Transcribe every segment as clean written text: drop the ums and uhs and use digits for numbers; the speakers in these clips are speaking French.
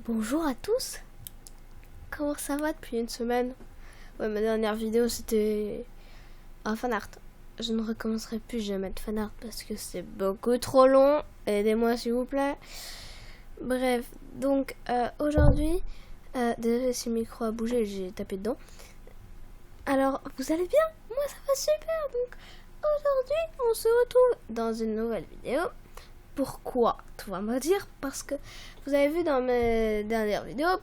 Bonjour à tous, comment ça va depuis une semaine? Ouais, ma dernière vidéo c'était un fanart. Je ne recommencerai plus jamais de fanart parce que c'est beaucoup trop long. Aidez-moi s'il vous plaît. Bref, donc aujourd'hui, désolé si le micro a bougé, j'ai tapé dedans. Alors, vous allez bien? Moi ça va super. Donc aujourd'hui, on se retrouve dans une nouvelle vidéo. Pourquoi? Tu vas me dire parce que vous avez vu dans mes dernières vidéos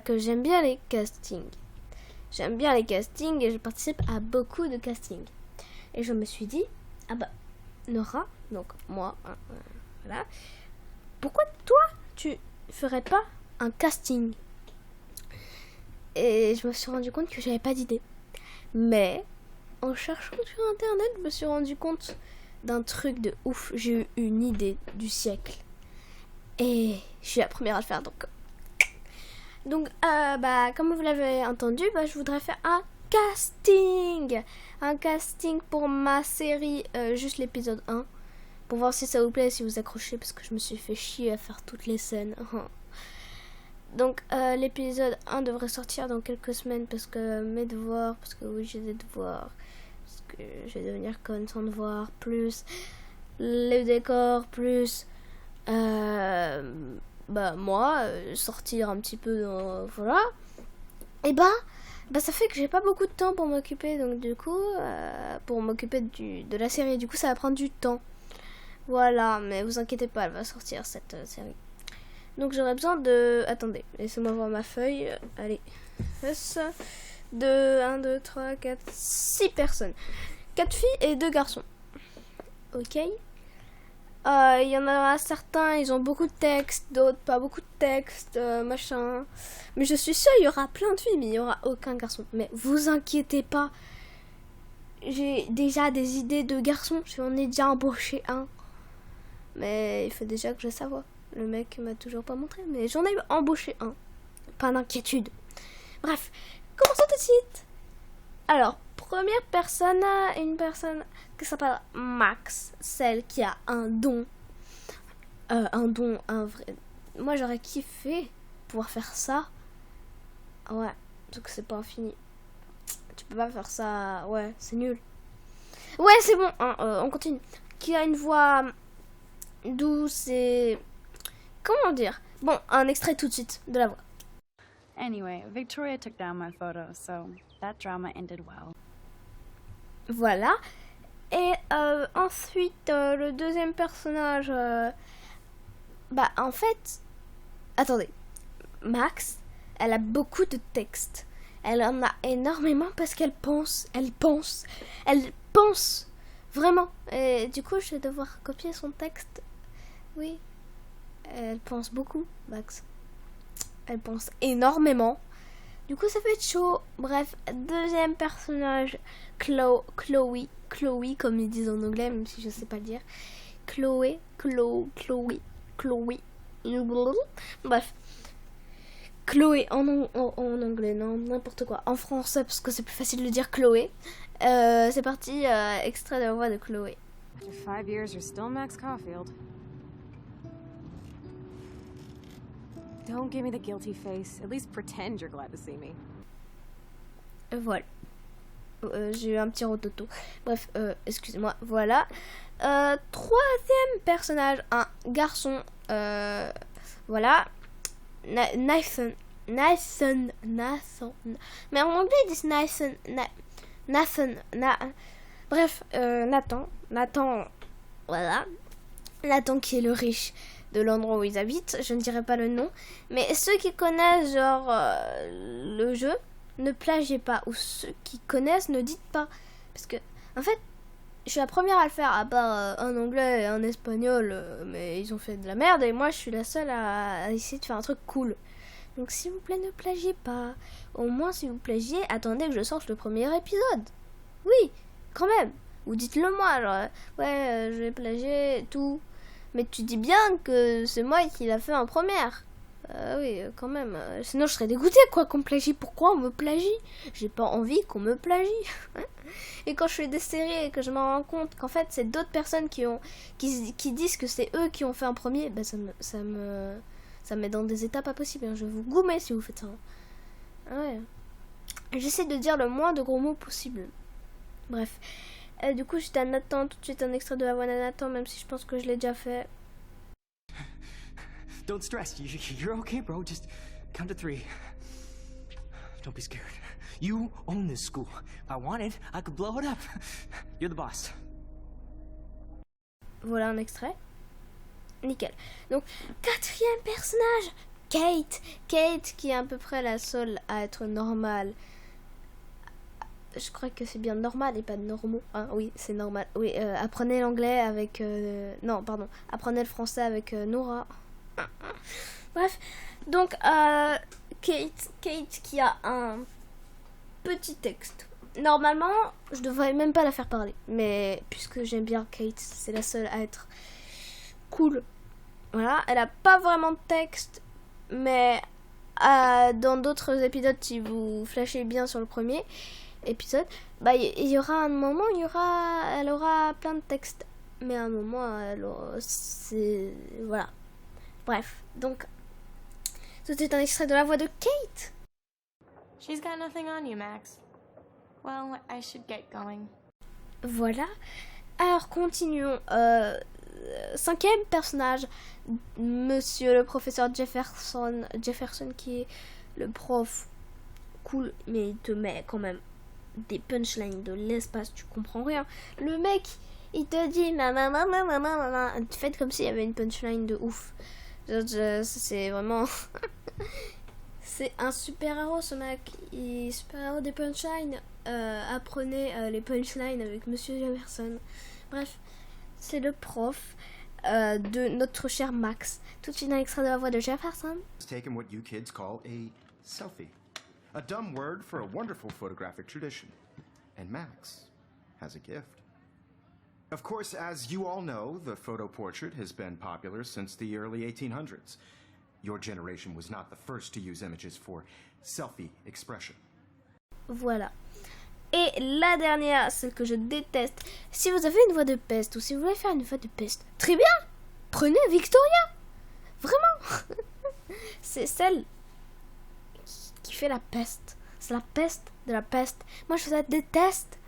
que j'aime bien les castings. J'aime bien les castings et je participe à beaucoup de castings. Et je me suis dit, Nora, donc moi, voilà, pourquoi toi tu ferais pas un casting? Et je me suis rendu compte que j'avais pas d'idée. Mais en cherchant sur internet, je me suis rendu compte d'un truc de ouf. J'ai eu une idée du siècle. Et je suis la première à le faire. Donc comme vous l'avez entendu, je voudrais faire un casting. Un casting pour ma série, juste l'épisode 1. Pour voir si ça vous plaît, si vous accrochez, parce que je me suis fait chier à faire toutes les scènes. Donc l'épisode 1 devrait sortir dans quelques semaines parce que mes devoirs, parce que oui j'ai des devoirs, parce que je vais devenir conne sans devoir, plus les décors, plus moi sortir un petit peu dans, voilà. Et ça fait que j'ai pas beaucoup de temps pour m'occuper, donc du coup pour m'occuper de la série, du coup ça va prendre du temps. Voilà, mais vous inquiétez pas, elle va sortir cette série. Donc j'aurais besoin de... Attendez, laissez-moi voir ma feuille. Allez. 2, 1, 2, 3, 4, 6 personnes. 4 filles et 2 garçons. Ok. Il y en a certains, ils ont beaucoup de texte, d'autres pas beaucoup de texte, machin. Mais je suis sûre, il y aura plein de filles, mais il n'y aura aucun garçon. Mais vous inquiétez pas. J'ai déjà des idées de garçons. J'en ai déjà embauché un. Mais il faut déjà que je sache. Le mec m'a toujours pas montré, mais j'en ai embauché un. Pas d'inquiétude. Bref, commençons tout de suite. Alors, première personne, une personne qui s'appelle Max, celle qui a un don. Un vrai. Moi, j'aurais kiffé pouvoir faire ça. Ouais, sauf que c'est pas infini. Tu peux pas faire ça. Ouais, c'est nul. Ouais, c'est bon, on continue. Qui a une voix douce et... Comment dire? Bon, un extrait tout de suite de la voix. Anyway, Victoria took down my photo, so that drama ended well. Voilà. Et ensuite, le deuxième personnage... en fait... Attendez. Max, elle a beaucoup de textes. Elle en a énormément parce qu'elle pense. Elle pense. Elle pense. Vraiment. Et du coup, je vais devoir copier son texte. Oui. Elle pense beaucoup, Max. Elle pense énormément. Du coup, ça va être chaud. Bref, deuxième personnage, Chloe, comme ils disent en anglais, même si je sais pas le dire. Chloé. Bref. Chloé en anglais, non, n'importe quoi. En français, parce que c'est plus facile de dire Chloé. C'est parti, extrait de la voix de Chloé. After 5 years, you're still Max Caulfield. Don't give me the guilty face. At least pretend you're glad to see me. Voilà. J'ai eu un petit rototo. Bref, excusez-moi. Voilà. Troisième personnage, un garçon. Voilà. Nathan. Mais en anglais, ils disent Nathan. Bref, Nathan. Voilà. Nathan qui est le riche de l'endroit où ils habitent. Je ne dirai pas le nom. Mais ceux qui connaissent, le jeu, ne plagiez pas. Ou ceux qui connaissent, ne dites pas. Parce que, en fait, je suis la première à le faire, à part un anglais et un espagnol. Mais ils ont fait de la merde. Et moi, je suis la seule à essayer de faire un truc cool. Donc, s'il vous plaît, ne plagiez pas. Au moins, si vous plagiez, attendez que je sorte le premier épisode. Oui, quand même. Ou dites-le moi, je vais plagier et tout. Mais tu dis bien que c'est moi qui l'a fait en première. Oui, quand même. Sinon, je serais dégoûtée, qu'on me plagie. Pourquoi on me plagie? J'ai pas envie qu'on me plagie. Et quand je fais des séries et que je me rends compte qu'en fait, c'est d'autres personnes qui disent que c'est eux qui ont fait en premier, Ça me met dans des états pas possibles. Hein. Je vais vous goumer si vous faites ça. Ah ouais. J'essaie de dire le moins de gros mots possible. Bref. Du coup, j'étais à Nathan. Tout de suite, un extrait de la voix de Nathan, même si je pense que je l'ai déjà fait. Don't stress. You're okay, bro. Just count to 3. Don't be scared. You own this school. If I wanted, I could blow it up. You're the boss. Voilà un extrait. Nickel. Donc, quatrième personnage, Kate. Kate qui est à peu près la seule à être normale. Je crois que c'est bien normal et pas normaux. Hein, oui, c'est normal. Oui, apprenez l'anglais avec... non, pardon. Apprenez le français avec Nora. Bref. Donc, Kate qui a un petit texte. Normalement, je devrais même pas la faire parler. Mais puisque j'aime bien Kate, c'est la seule à être cool. Voilà, elle a pas vraiment de texte, mais dans d'autres épisodes, si vous flashez bien sur le premier épisode, bah il y aura un moment, elle aura plein de textes, mais à un moment, c'est voilà. Bref, donc c'était un extrait de la voix de Kate. She's got nothing on you, Max. Well, I should get going. Voilà. Alors continuons. Cinquième personnage, Monsieur le professeur Jefferson qui est le prof cool, mais il te met quand même des punchlines de l'espace, tu comprends rien. Le mec, il te dit faites comme s'il y avait une punchline de ouf. C'est vraiment c'est un super héros ce mec, il est super héros des punchlines. Apprenez les punchlines avec Monsieur Jefferson. Bref, c'est le prof de notre cher Max. Tout de suite un extrait de la voix de Jefferson. Taken what you kids call a selfie. A dumb word for a wonderful photographic tradition. And Max has a gift. Of course, as you all know, the photo portrait has been popular since the early 1800s. Your generation was not the first to use images for selfie expression. Voilà. Et la dernière, celle que je déteste. Si vous avez une voix de peste ou si vous voulez faire une voix de peste, très bien, prenez Victoria. Vraiment. C'est celle qui fait la peste. C'est la peste de la peste. Moi, je la déteste.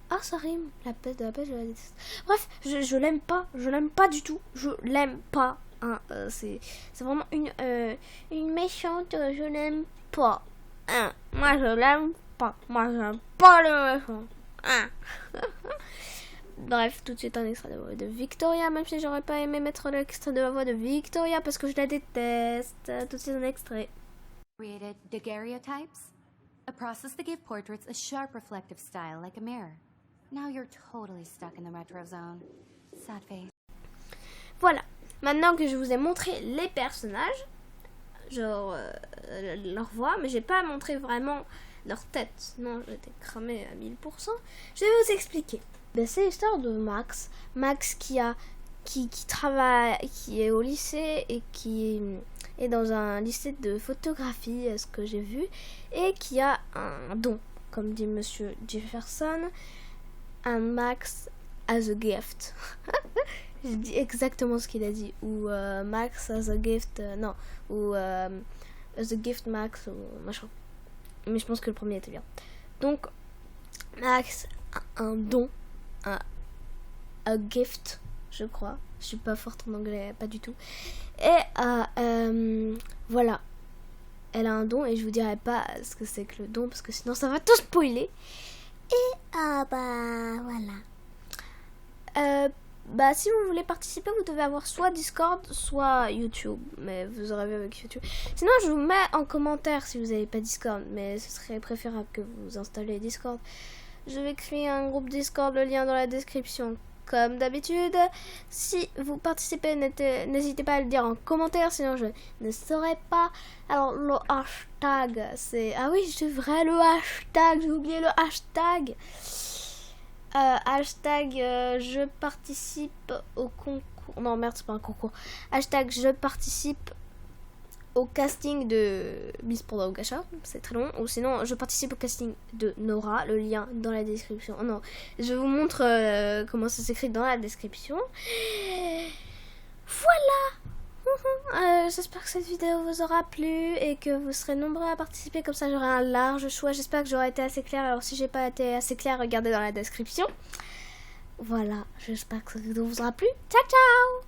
Ah, ça rime. La peste de la peste, je la déteste. Bref, je l'aime pas. Je l'aime pas du tout. Je l'aime pas. Hein, c'est vraiment une méchante. Je l'aime pas. Hein, moi, je l'aime pas. Moi, j'aime pas le méchant. Hein. Bref, tout de suite un extrait de la voix de Victoria, même si j'aurais pas aimé mettre l'extrait de la voix de Victoria parce que je la déteste. Tout de suite un extrait. Created daguerreotypes, a process that gave portraits a sharp reflective style like a mirror. Now you're totally stuck in the retro zone. Sad face. Voilà. Maintenant que je vous ai montré les personnages, genre leur voix, mais j'ai pas montré vraiment leur tête. Non, j'étais cramée à 1000%. Je vais vous expliquer. Ben, c'est l'histoire de Max. Max qui travaille, qui est au lycée et qui est dans un lycée de photographie, ce que j'ai vu, et qui a un don, comme dit Monsieur Jefferson, un Max as a gift. Je dis exactement ce qu'il a dit, ou Max as a gift, non, ou as a gift Max, ou machin. Mais je pense que le premier était bien. Donc, Max a un don, a gift, je crois. Je suis pas forte en anglais, pas du tout. Et voilà, elle a un don et je vous dirai pas ce que c'est que le don parce que sinon ça va tout spoiler. Et voilà. Si vous voulez participer, vous devez avoir soit Discord, soit YouTube. Mais vous aurez vu avec YouTube. Sinon, je vous mets en commentaire si vous n'avez pas Discord. Mais ce serait préférable que vous installez Discord. Je vais créer un groupe Discord, le lien dans la description. Comme d'habitude, si vous participez, n'hésitez pas à le dire en commentaire, sinon je ne saurais pas. Alors, le hashtag, c'est... Ah oui, c'est vrai, le hashtag, j'ai oublié le hashtag. Hashtag je participe au concours. Non, merde, c'est pas un concours. Hashtag je participe au casting de Miss Panda au Gacha. C'est très long. Ou sinon, je participe au casting de Nora. Le lien dans la description. Oh non, je vous montre comment ça s'écrit dans la description. Voilà. J'espère que cette vidéo vous aura plu et que vous serez nombreux à participer, comme ça j'aurai un large choix. J'espère que j'aurai été assez claire. Alors si j'ai pas été assez claire, regardez dans la description. Voilà, j'espère que cette vidéo vous aura plu. Ciao ciao.